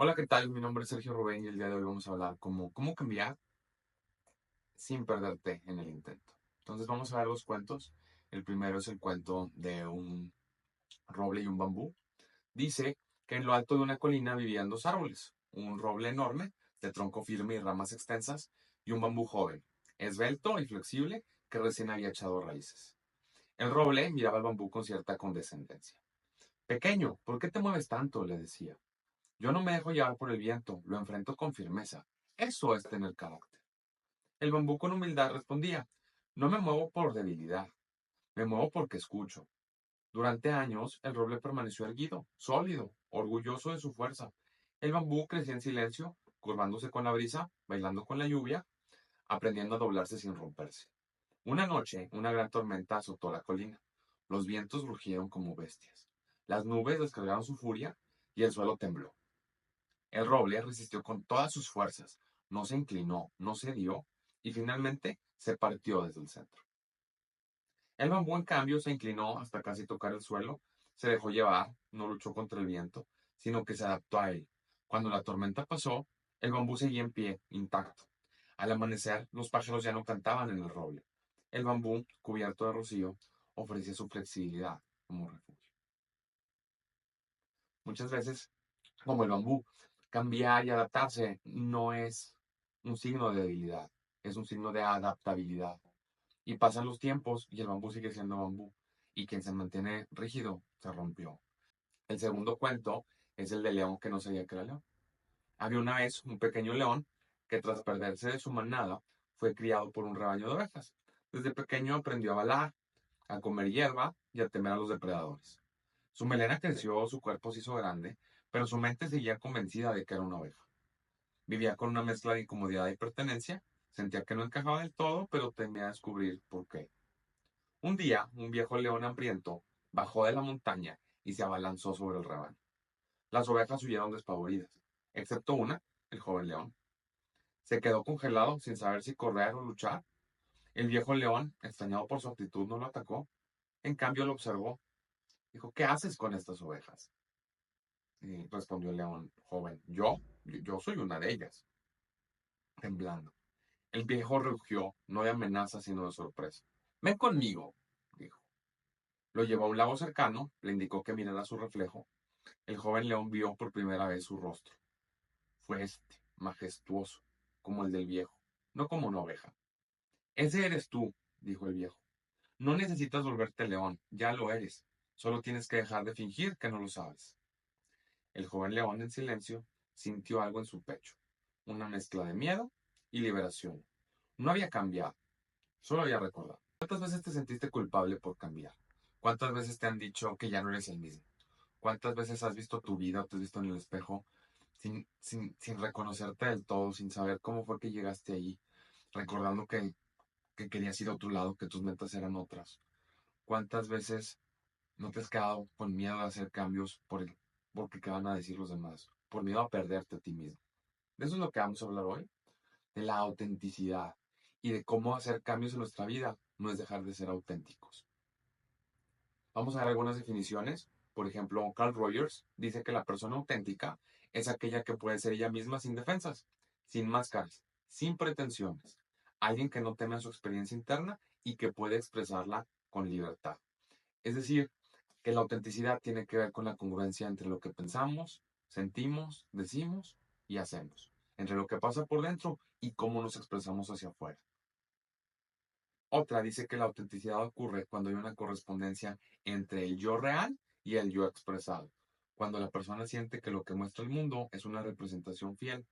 Hola, ¿qué tal? Mi nombre es Sergio Rubén y el día de hoy vamos a hablar cómo cambiar sin perderte en el intento. Entonces vamos a ver dos cuentos. El primero es el cuento de un roble y un bambú. Dice que en lo alto de una colina vivían dos árboles, un roble enorme, de tronco firme y ramas extensas, y un bambú joven, esbelto y flexible, que recién había echado raíces. El roble miraba al bambú con cierta condescendencia. Pequeño, ¿por qué te mueves tanto? Le decía. Yo no me dejo llevar por el viento, lo enfrento con firmeza. Eso es tener carácter. El bambú con humildad respondía, no me muevo por debilidad, me muevo porque escucho. Durante años, el roble permaneció erguido, sólido, orgulloso de su fuerza. El bambú crecía en silencio, curvándose con la brisa, bailando con la lluvia, aprendiendo a doblarse sin romperse. Una noche, una gran tormenta azotó la colina. Los vientos rugieron como bestias. Las nubes descargaron su furia y el suelo tembló. El roble resistió con todas sus fuerzas, no se inclinó, no cedió y finalmente se partió desde el centro. El bambú, en cambio, se inclinó hasta casi tocar el suelo, se dejó llevar, no luchó contra el viento, sino que se adaptó a él. Cuando la tormenta pasó, el bambú seguía en pie, intacto. Al amanecer, los pájaros ya no cantaban en el roble. El bambú, cubierto de rocío, ofrecía su flexibilidad como refugio. Muchas veces, como el bambú, cambiar y adaptarse no es un signo de debilidad, es un signo de adaptabilidad. Y pasan los tiempos y el bambú sigue siendo bambú. Y quien se mantiene rígido se rompió. El segundo cuento es el de león que no sabía que era león. Había una vez un pequeño león que tras perderse de su manada fue criado por un rebaño de ovejas. Desde pequeño aprendió a balar, a comer hierba y a temer a los depredadores. Su melena creció, su cuerpo se hizo grande, pero su mente seguía convencida de que era una oveja. Vivía con una mezcla de incomodidad y pertenencia, sentía que no encajaba del todo, pero temía descubrir por qué. Un día, un viejo león hambriento bajó de la montaña y se abalanzó sobre el rebaño. Las ovejas huyeron despavoridas, excepto una, el joven león. Se quedó congelado sin saber si correr o luchar. El viejo león, extrañado por su actitud, no lo atacó. En cambio, lo observó. Dijo, ¿qué haces con estas ovejas? Y respondió el león joven, yo soy una de ellas, temblando. El viejo rugió, no de amenaza, sino de sorpresa. Ven conmigo, dijo. Lo llevó a un lago cercano, le indicó que mirara su reflejo. El joven león vio por primera vez su rostro. Fue majestuoso, como el del viejo, no como una oveja. Ese eres tú, dijo el viejo. No necesitas volverte león, ya lo eres. Solo tienes que dejar de fingir que no lo sabes. El joven león, en silencio, sintió algo en su pecho, una mezcla de miedo y liberación. No había cambiado, solo había recordado. ¿Cuántas veces te sentiste culpable por cambiar? ¿Cuántas veces te han dicho que ya no eres el mismo? ¿Cuántas veces has visto tu vida o te has visto en el espejo sin reconocerte del todo, sin saber cómo fue que llegaste allí, recordando que querías ir a otro lado, que tus metas eran otras? ¿Cuántas veces no te has quedado con miedo de hacer cambios porque qué van a decir los demás? Por miedo a perderte a ti mismo. De eso es lo que vamos a hablar hoy, de la autenticidad y de cómo hacer cambios en nuestra vida no es dejar de ser auténticos. Vamos a ver algunas definiciones. Por ejemplo, Carl Rogers dice que la persona auténtica es aquella que puede ser ella misma sin defensas, sin máscaras, sin pretensiones. Alguien que no teme a su experiencia interna y que puede expresarla con libertad. Es decir, que la autenticidad tiene que ver con la congruencia entre lo que pensamos, sentimos, decimos y hacemos, entre lo que pasa por dentro y cómo nos expresamos hacia afuera. Otra dice que la autenticidad ocurre cuando hay una correspondencia entre el yo real y el yo expresado, cuando la persona siente que lo que muestra el mundo es una representación fiel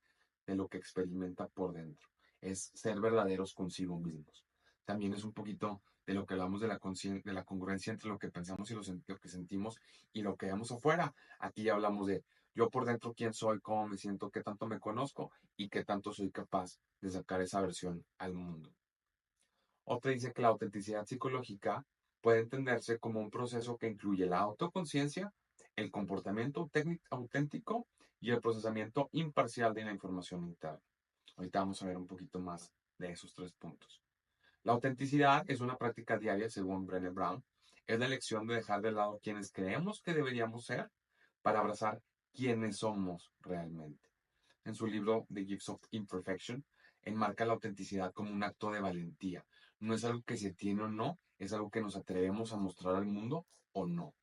de lo que experimenta por dentro. Es ser verdaderos consigo mismos. También es un poquito de lo que hablamos de de la congruencia entre lo que pensamos y lo que sentimos y lo que vemos afuera. Aquí ya hablamos de yo por dentro quién soy, cómo me siento, qué tanto me conozco y qué tanto soy capaz de sacar esa versión al mundo. Otra dice que la autenticidad psicológica puede entenderse como un proceso que incluye la autoconciencia, el comportamiento auténtico y el procesamiento imparcial de la información interna. Ahorita vamos a ver un poquito más de esos tres puntos. La autenticidad es una práctica diaria, según Brené Brown. Es la elección de dejar de lado quienes creemos que deberíamos ser para abrazar quiénes somos realmente. En su libro The Gifts of Imperfection, enmarca la autenticidad como un acto de valentía. No es algo que se tiene o no, es algo que nos atrevemos a mostrar al mundo o no.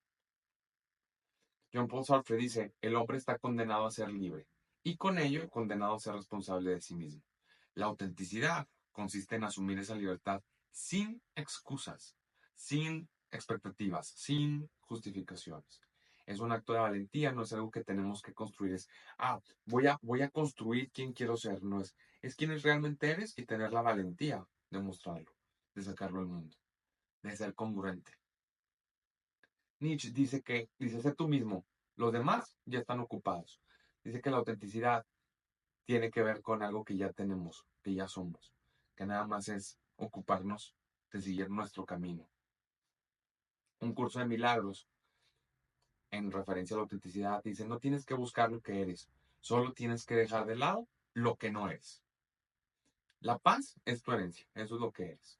John Paul Sartre dice, el hombre está condenado a ser libre y con ello condenado a ser responsable de sí mismo. La autenticidad consiste en asumir esa libertad sin excusas, sin expectativas, sin justificaciones. Es un acto de valentía, no es algo que tenemos que construir. Es, voy a construir quién quiero ser. No es quién realmente eres y tener la valentía de mostrarlo, de sacarlo al mundo, de ser congruente. Nietzsche dice, sé tú mismo, los demás ya están ocupados. Dice que la autenticidad tiene que ver con algo que ya tenemos, que ya somos, que nada más es ocuparnos de seguir nuestro camino. Un curso de milagros, en referencia a la autenticidad, dice, no tienes que buscar lo que eres, solo tienes que dejar de lado lo que no eres. La paz es tu herencia, eso es lo que eres.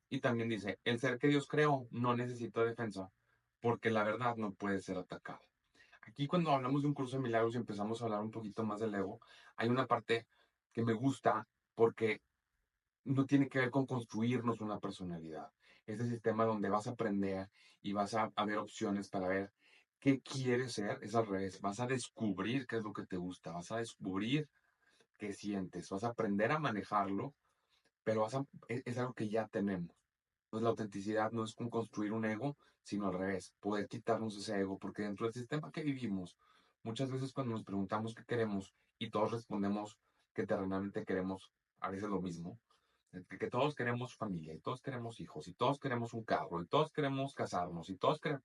Y también dice, el ser que Dios creó no necesita defensa, porque la verdad no puede ser atacada. Aquí cuando hablamos de un curso de milagros y empezamos a hablar un poquito más del ego, hay una parte que me gusta porque no tiene que ver con construirnos una personalidad. Este sistema donde vas a aprender y vas a ver opciones para ver qué quieres ser, es al revés. Vas a descubrir qué es lo que te gusta, vas a descubrir qué sientes, vas a aprender a manejarlo, pero es algo que ya tenemos. Pues la autenticidad no es con construir un ego, sino al revés, poder quitarnos ese ego, porque dentro del sistema que vivimos, muchas veces cuando nos preguntamos qué queremos y todos respondemos que terrenalmente queremos a veces lo mismo, que todos queremos familia y todos queremos hijos y todos queremos un carro y todos queremos casarnos y todos queremos,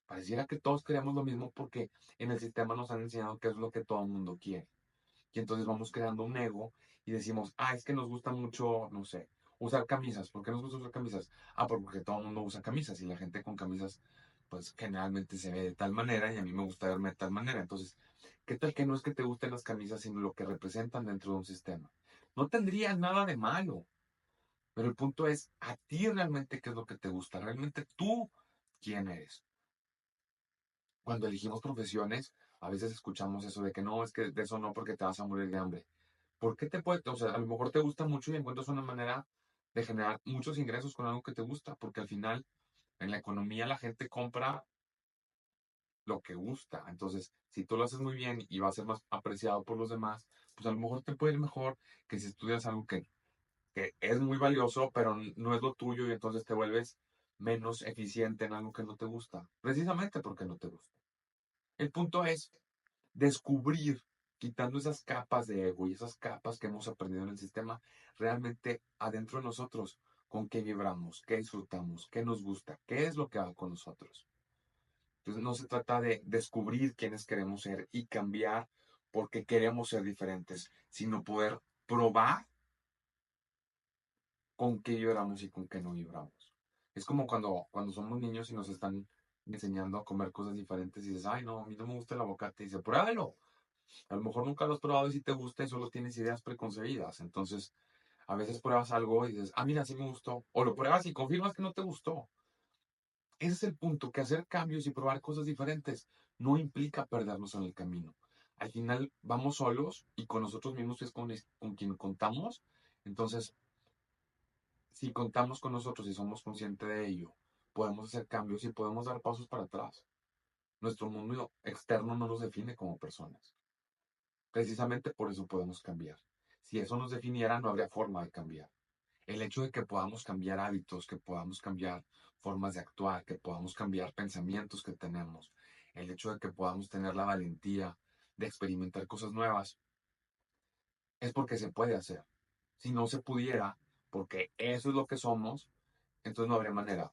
pareciera que todos queremos lo mismo porque en el sistema nos han enseñado qué es lo que todo el mundo quiere. Y entonces vamos creando un ego y decimos, es que nos gusta mucho, no sé, usar camisas. ¿Por qué nos gusta usar camisas? Porque todo el mundo usa camisas y la gente con camisas, pues generalmente se ve de tal manera y a mí me gusta verme de tal manera. Entonces, ¿qué tal que no es que te gusten las camisas, sino lo que representan dentro de un sistema? No tendría nada de malo, pero el punto es, a ti realmente qué es lo que te gusta, realmente tú quién eres. Cuando elegimos profesiones, a veces escuchamos eso de que no, es que de eso no porque te vas a morir de hambre. ¿Por qué te puede, o sea, a lo mejor te gusta mucho y encuentras una manera de generar muchos ingresos con algo que te gusta? Porque al final, en la economía la gente compra lo que gusta. Entonces, si tú lo haces muy bien y va a ser más apreciado por los demás, pues a lo mejor te puede ir mejor que si estudias algo que es muy valioso, pero no es lo tuyo y entonces te vuelves menos eficiente en algo que no te gusta, precisamente porque no te gusta. El punto es descubrir, quitando esas capas de ego y esas capas que hemos aprendido en el sistema, realmente adentro de nosotros, con qué vibramos, qué disfrutamos, qué nos gusta, qué es lo que va con nosotros. Entonces no se trata de descubrir quiénes queremos ser y cambiar porque queremos ser diferentes, sino poder probar con qué vibramos y con qué no vibramos. Es como cuando somos niños y nos están enseñando a comer cosas diferentes y dices, ay, no, a mí no me gusta el aguacate. Y dice, pruébalo. A lo mejor nunca lo has probado y si te gusta y solo tienes ideas preconcebidas. Entonces, a veces pruebas algo y dices, mira, sí me gustó. O lo pruebas y confirmas que no te gustó. Ese es el punto, que hacer cambios y probar cosas diferentes no implica perdernos en el camino. Al final vamos solos y con nosotros mismos es con quien contamos. Entonces, si contamos con nosotros y somos conscientes de ello, podemos hacer cambios y podemos dar pasos para atrás. Nuestro mundo externo no nos define como personas. Precisamente por eso podemos cambiar. Si eso nos definiera, no habría forma de cambiar. El hecho de que podamos cambiar hábitos, que podamos cambiar formas de actuar, que podamos cambiar pensamientos que tenemos, el hecho de que podamos tener la valentía de experimentar cosas nuevas, es porque se puede hacer. Si no se pudiera, porque eso es lo que somos, entonces no habría manera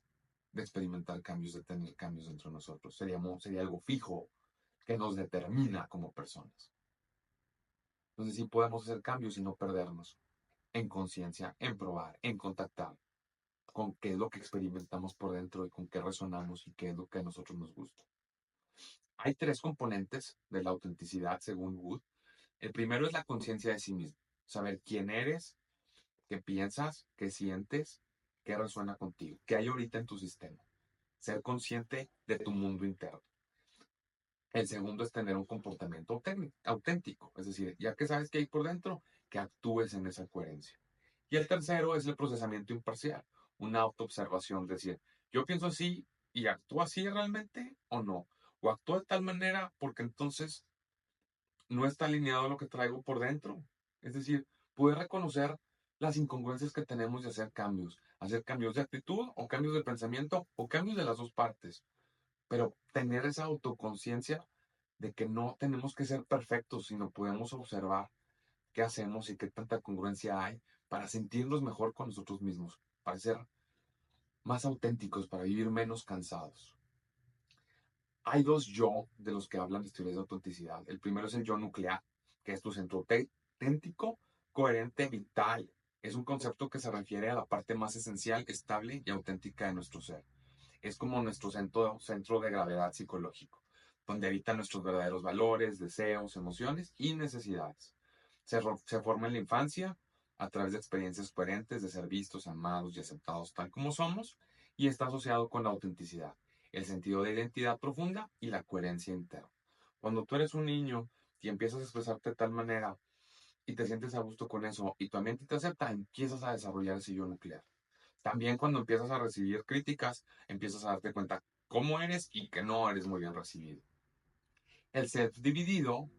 de experimentar cambios, de tener cambios dentro de nosotros. Sería algo fijo que nos determina como personas. Entonces sí podemos hacer cambios y no perdernos en conciencia, en probar, en contactar con qué es lo que experimentamos por dentro y con qué resonamos y qué es lo que a nosotros nos gusta. Hay tres componentes de la autenticidad según Wood. El primero es la conciencia de sí mismo, saber quién eres, qué piensas, qué sientes, qué resuena contigo, qué hay ahorita en tu sistema. Ser consciente de tu mundo interno. El segundo es tener un comportamiento auténtico, es decir, ya que sabes qué hay por dentro, que actúes en esa coherencia. Y el tercero es el procesamiento imparcial, una autoobservación, decir, yo pienso así y actúo así realmente o no, o actúo de tal manera porque entonces no está alineado a lo que traigo por dentro. Es decir, poder reconocer las incongruencias que tenemos y hacer cambios de actitud o cambios de pensamiento o cambios de las dos partes, pero tener esa autoconciencia de que no tenemos que ser perfectos, sino podemos observar qué hacemos y qué tanta congruencia hay para sentirnos mejor con nosotros mismos, para ser más auténticos, para vivir menos cansados. Hay dos yo de los que hablan de teorías de autenticidad. El primero es el yo nuclear, que es tu centro auténtico, coherente, vital. Es un concepto que se refiere a la parte más esencial, estable y auténtica de nuestro ser. Es como nuestro centro de gravedad psicológico, donde habitan nuestros verdaderos valores, deseos, emociones y necesidades. Se forma en la infancia a través de experiencias coherentes de ser vistos, amados y aceptados tal como somos, y está asociado con la autenticidad, el sentido de identidad profunda y la coherencia interna. Cuando tú eres un niño y empiezas a expresarte de tal manera y te sientes a gusto con eso y tu ambiente te acepta, empiezas a desarrollar ese yo nuclear. También cuando empiezas a recibir críticas, empiezas a darte cuenta cómo eres y que no eres muy bien recibido. El self dividido,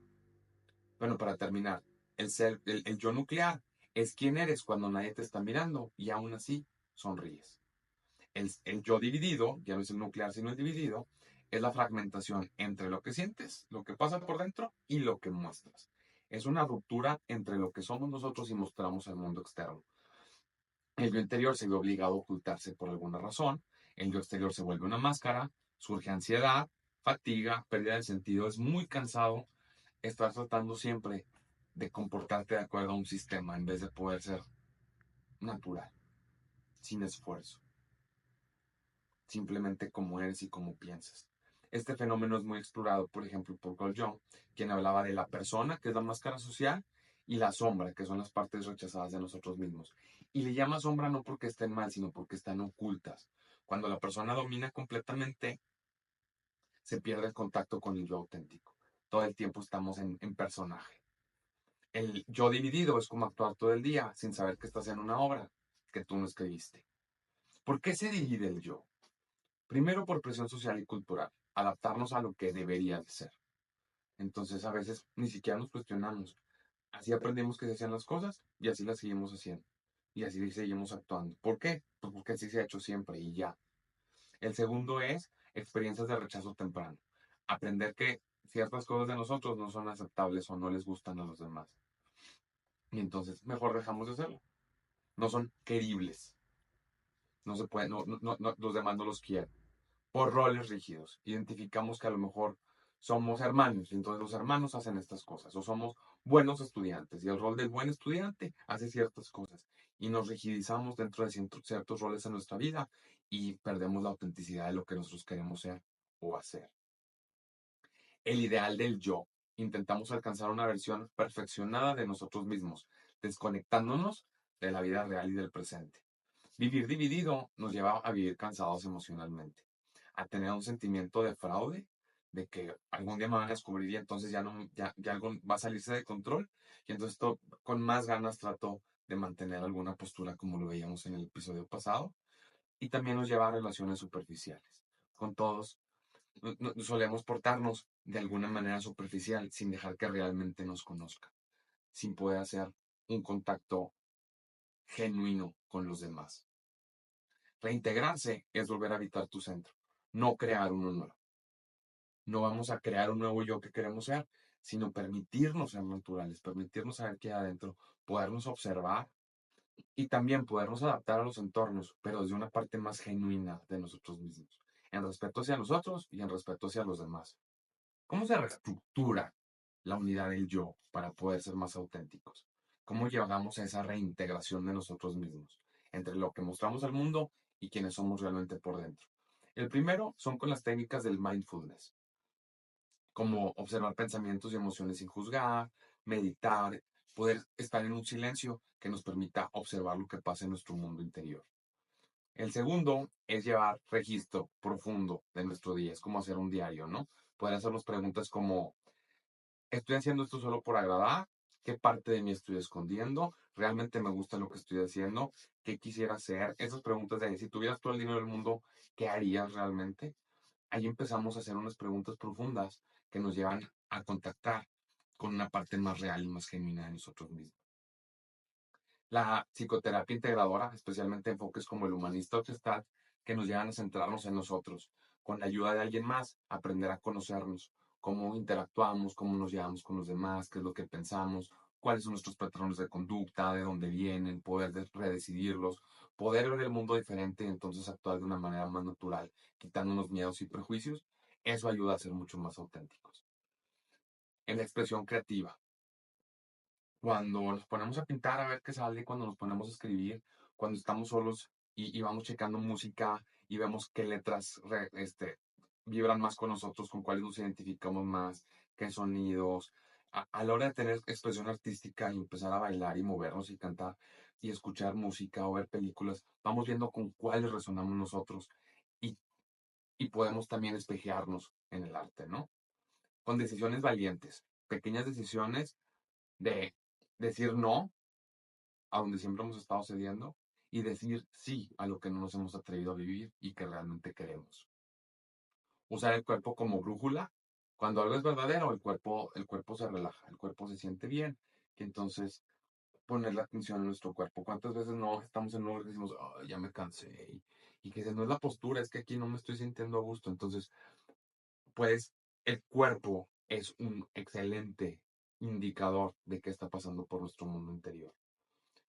bueno, para terminar, el yo nuclear es quién eres cuando nadie te está mirando y aún así sonríes. El yo dividido, ya no es el nuclear sino el dividido, es la fragmentación entre lo que sientes, lo que pasa por dentro y lo que muestras. Es una ruptura entre lo que somos nosotros y mostramos al mundo externo. El yo interior se ve obligado a ocultarse por alguna razón, el yo exterior se vuelve una máscara, surge ansiedad, fatiga, pérdida del sentido, es muy cansado estar tratando siempre de comportarte de acuerdo a un sistema en vez de poder ser natural, sin esfuerzo, simplemente como eres y como piensas. Este fenómeno es muy explorado, por ejemplo, por Carl Jung, quien hablaba de la persona, que es la máscara social, y la sombra, que son las partes rechazadas de nosotros mismos. Y le llama sombra no porque estén mal, sino porque están ocultas. Cuando la persona domina completamente, se pierde el contacto con el yo auténtico. Todo el tiempo estamos en personaje. El yo dividido es como actuar todo el día sin saber que estás en una obra que tú no escribiste. ¿Por qué se divide el yo? Primero por presión social y cultural, adaptarnos a lo que debería de ser. Entonces a veces ni siquiera nos cuestionamos. Así aprendimos que se hacían las cosas y así las seguimos haciendo. Y así seguimos actuando. ¿Por qué? Pues porque así se ha hecho siempre y ya. El segundo es experiencias de rechazo temprano. Aprender que ciertas cosas de nosotros no son aceptables o no les gustan a los demás. Y entonces mejor dejamos de hacerlo. No son queribles. No se puede, los demás no los quieren. Por roles rígidos. Identificamos que a lo mejor somos hermanos y entonces los hermanos hacen estas cosas. O somos buenos estudiantes y el rol del buen estudiante hace ciertas cosas. Y nos rigidizamos dentro de ciertos roles en nuestra vida y perdemos la autenticidad de lo que nosotros queremos ser o hacer. El ideal del yo. Intentamos alcanzar una versión perfeccionada de nosotros mismos, desconectándonos de la vida real y del presente. Vivir dividido nos lleva a vivir cansados emocionalmente, a tener un sentimiento de fraude, de que algún día me van a descubrir y entonces ya algo va a salirse de control. Y entonces con más ganas trato de mantener alguna postura como lo veíamos en el episodio pasado. Y también nos lleva a relaciones superficiales. Con todos solemos portarnos de alguna manera superficial sin dejar que realmente nos conozcan, sin poder hacer un contacto genuino con los demás. Reintegrarse es volver a habitar tu centro, no crear uno nuevo. No vamos a crear un nuevo yo que queremos ser, sino permitirnos ser naturales, permitirnos saber qué hay adentro, podernos observar y también podernos adaptar a los entornos, pero desde una parte más genuina de nosotros mismos, en respeto hacia nosotros y en respeto hacia los demás. ¿Cómo se reestructura la unidad del yo para poder ser más auténticos? ¿Cómo llegamos a esa reintegración de nosotros mismos entre lo que mostramos al mundo y quienes somos realmente por dentro? El primero son con las técnicas del mindfulness, como observar pensamientos y emociones sin juzgar, meditar, poder estar en un silencio que nos permita observar lo que pasa en nuestro mundo interior. El segundo es llevar registro profundo de nuestro día, es como hacer un diario, ¿no? Poder hacernos preguntas como, ¿estoy haciendo esto solo por agradar? ¿Qué parte de mí estoy escondiendo? ¿Realmente me gusta lo que estoy haciendo? ¿Qué quisiera hacer? Esas preguntas de, si tuvieras todo el dinero del mundo, ¿qué harías realmente? Ahí empezamos a hacer unas preguntas profundas que nos llevan a contactar con una parte más real y más genuina de nosotros mismos. La psicoterapia integradora, especialmente enfoques como el humanista o Gestalt, que nos llevan a centrarnos en nosotros, con la ayuda de alguien más, aprender a conocernos, cómo interactuamos, cómo nos llevamos con los demás, qué es lo que pensamos, cuáles son nuestros patrones de conducta, de dónde vienen, poder redecidirlos, poder ver el mundo diferente y entonces actuar de una manera más natural, quitándonos miedos y prejuicios. Eso ayuda a ser mucho más auténticos. En la expresión creativa, cuando nos ponemos a pintar a ver qué sale, cuando nos ponemos a escribir, cuando estamos solos y vamos checando música y vemos qué letras vibran más con nosotros, con cuáles nos identificamos más, qué sonidos. A la hora de tener expresión artística y empezar a bailar y movernos y cantar y escuchar música o ver películas, vamos viendo con cuáles resonamos nosotros y, y podemos también espejearnos en el arte, ¿no? Con decisiones valientes, pequeñas decisiones de decir no a donde siempre hemos estado cediendo y decir sí a lo que no nos hemos atrevido a vivir y que realmente queremos. Usar el cuerpo como brújula. Cuando algo es verdadero, el cuerpo se relaja, el cuerpo se siente bien. Y entonces poner la atención en nuestro cuerpo. ¿Cuántas veces no estamos en un lugar y decimos, "Ay, ya me cansé"? Y que no es la postura, es que aquí no me estoy sintiendo a gusto. Entonces, pues el cuerpo es un excelente indicador de qué está pasando por nuestro mundo interior.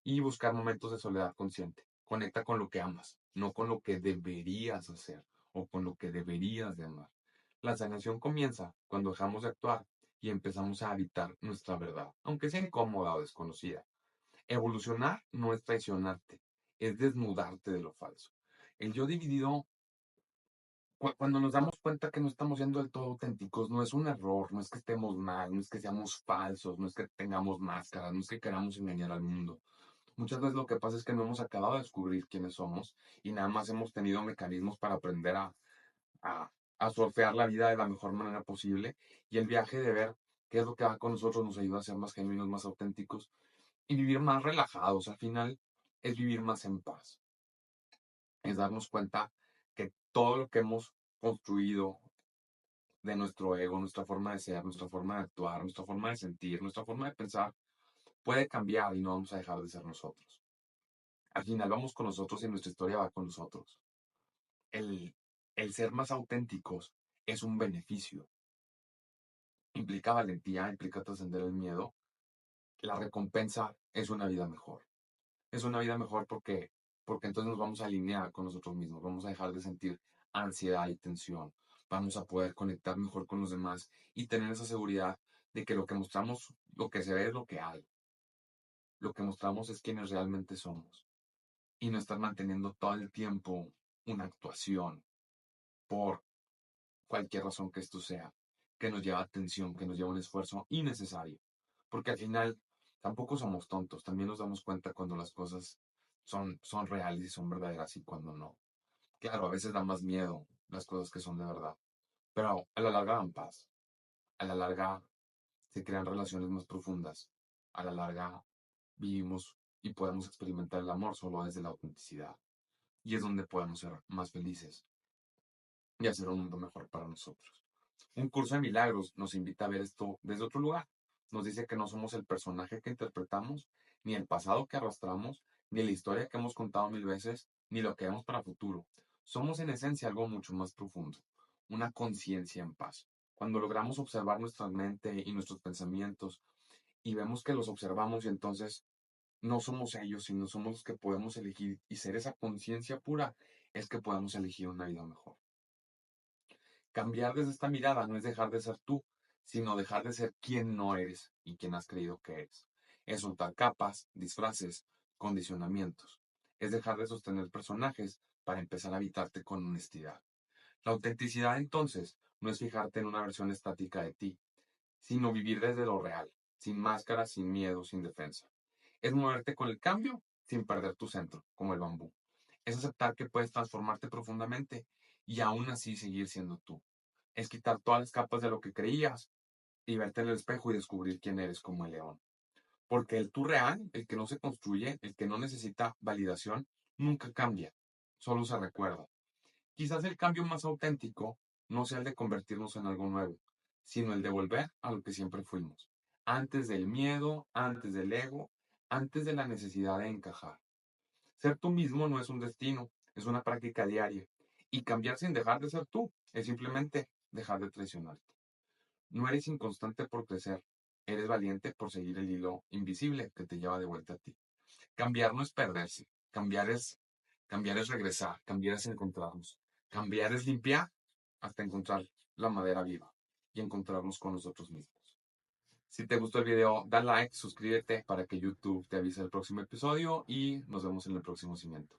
Y buscar momentos de soledad consciente. Conecta con lo que amas, no con lo que deberías hacer o con lo que deberías de amar. La sanación comienza cuando dejamos de actuar y empezamos a habitar nuestra verdad, aunque sea incómoda o desconocida. Evolucionar no es traicionarte, es desnudarte de lo falso. El yo dividido, cuando nos damos cuenta que no estamos siendo del todo auténticos, no es un error, no es que estemos mal, no es que seamos falsos, no es que tengamos máscaras, no es que queramos engañar al mundo. Muchas veces lo que pasa es que no hemos acabado de descubrir quiénes somos y nada más hemos tenido mecanismos para aprender a, a surfear la vida de la mejor manera posible, y el viaje de ver qué es lo que va con nosotros nos ayuda a ser más genuinos, más auténticos y vivir más relajados. Al final es vivir más en paz, es darnos cuenta que todo lo que hemos construido de nuestro ego, nuestra forma de ser, nuestra forma de actuar, nuestra forma de sentir, nuestra forma de pensar, puede cambiar y no vamos a dejar de ser nosotros. Al final vamos con nosotros y nuestra historia va con nosotros. El, el ser más auténticos es un beneficio. Implica valentía, implica trascender el miedo. La recompensa es una vida mejor. Es una vida mejor porque entonces nos vamos a alinear con nosotros mismos. Vamos a dejar de sentir ansiedad y tensión. Vamos a poder conectar mejor con los demás y tener esa seguridad de que lo que mostramos, lo que se ve es lo que hay. Lo que mostramos es quienes realmente somos. Y no estar manteniendo todo el tiempo una actuación por cualquier razón que esto sea, que nos lleva a tensión, que nos lleva a un esfuerzo innecesario. Porque al final tampoco somos tontos, también nos damos cuenta cuando las cosas son reales y son verdaderas y cuando no. Claro, a veces da más miedo las cosas que son de verdad, pero a la larga dan paz, a la larga se crean relaciones más profundas, a la larga vivimos y podemos experimentar el amor solo desde la autenticidad. Y es donde podemos ser más felices y hacer un mundo mejor para nosotros. Un curso de milagros nos invita a ver esto desde otro lugar. Nos dice que no somos el personaje que interpretamos, ni el pasado que arrastramos, ni la historia que hemos contado mil veces, ni lo que vemos para el futuro. Somos en esencia algo mucho más profundo, una conciencia en paz. Cuando logramos observar nuestra mente y nuestros pensamientos y vemos que los observamos y entonces no somos ellos, sino somos los que podemos elegir y ser esa conciencia pura, es que podemos elegir una vida mejor. Cambiar desde esta mirada no es dejar de ser tú, sino dejar de ser quien no eres y quien has creído que eres. Es soltar capas, disfraces, condicionamientos. Es dejar de sostener personajes para empezar a habitarte con honestidad. La autenticidad, entonces, no es fijarte en una versión estática de ti, sino vivir desde lo real, sin máscaras, sin miedo, sin defensa. Es moverte con el cambio sin perder tu centro, como el bambú. Es aceptar que puedes transformarte profundamente y aún así seguir siendo tú. es quitar todas las capas de lo que creías y verte en el espejo y descubrir quién eres como el león. Porque el tú real, el que no se construye, el que no necesita validación, nunca cambia, solo se recuerda. Quizás el cambio más auténtico no sea el de convertirnos en algo nuevo, sino el de volver a lo que siempre fuimos, antes del miedo, antes del ego, antes de la necesidad de encajar. Ser tú mismo no es un destino, es una práctica diaria. Y cambiar sin dejar de ser tú es simplemente dejar de traicionarte. No eres inconstante por crecer, eres valiente por seguir el hilo invisible que te lleva de vuelta a ti. Cambiar no es perderse, cambiar es regresar, cambiar es encontrarnos, cambiar es limpiar hasta encontrar la madera viva y encontrarnos con nosotros mismos. Si te gustó el video, da like, suscríbete para que YouTube te avise el próximo episodio y nos vemos en el próximo cimiento.